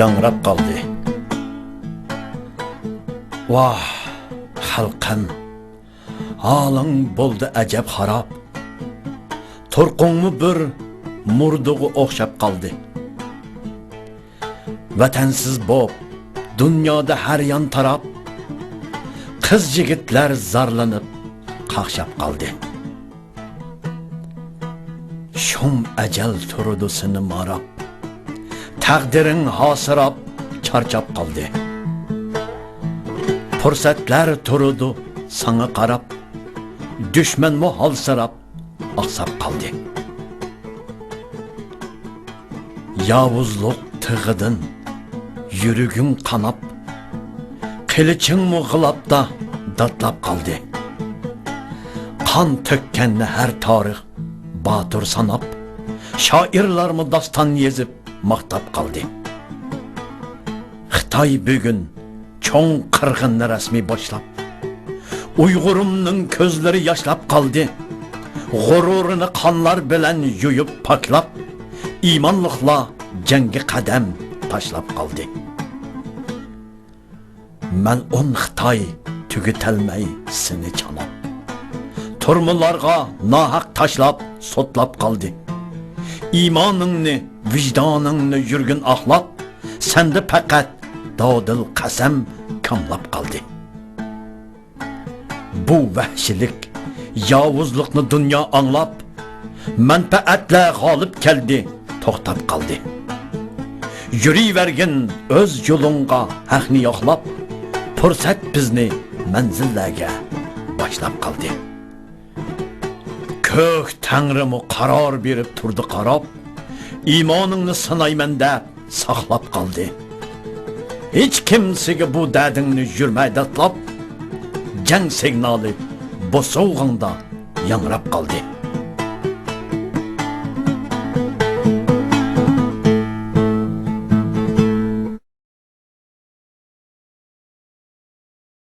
Yangrap Qaldi. Vah, xalqim, haling bo'ldi ajab xarob. Turqungmi bir murdugu o'xshab qoldi. Vatansiz bo'p, dunyoda har yon tarab, qiz yigitlar zarlanib, qaqshab qoldi. Shum ajal turudi seni marab, taqdiring hosirab, charchab qoldi. Fursatlar turudi sana qarab, dushmanmi holsirab, oqsab qoldi. Yavuzluq tig'idan yuruging qanab, qilichingmi g'ilabda datlab qoldi. Qon tökkanni har tarix botir sanab, shoirlarmi doston yezib maqtab qoldi. Xitoy bugun cho'ng qirg'inni rasmiy boshlab, Uyg'urumning ko'zlari yoshlab qoldi. G'ururini qonlar bilan yuyib paklab, iymonliqlar jangi qadam tashlab qoldi. Mal'un Xitoy tugitalmay seni chanab, turmularga nohaq tashlab, sotlab qoldi. İmaningni, vijdoningni yurgin axlab, senda faqat dodil qasam kamlab qoldi. Bu vahshilik, yovuzlikni dunyo anglab, manfaatlar g'olib keldi, to'xtab qoldi. Yurivergin o'z yo'lingga haqni yo'qlab, fursat bizni manzillarga boshlab qoldi. Ko'k Tangrimu qaror berib turdi qarab, iymoningni sinayman deb saqlab qoldi. Hech kimsiga bu dardingni yurmay datlab, jang signali bu so'g'ingda yangrab qoldi.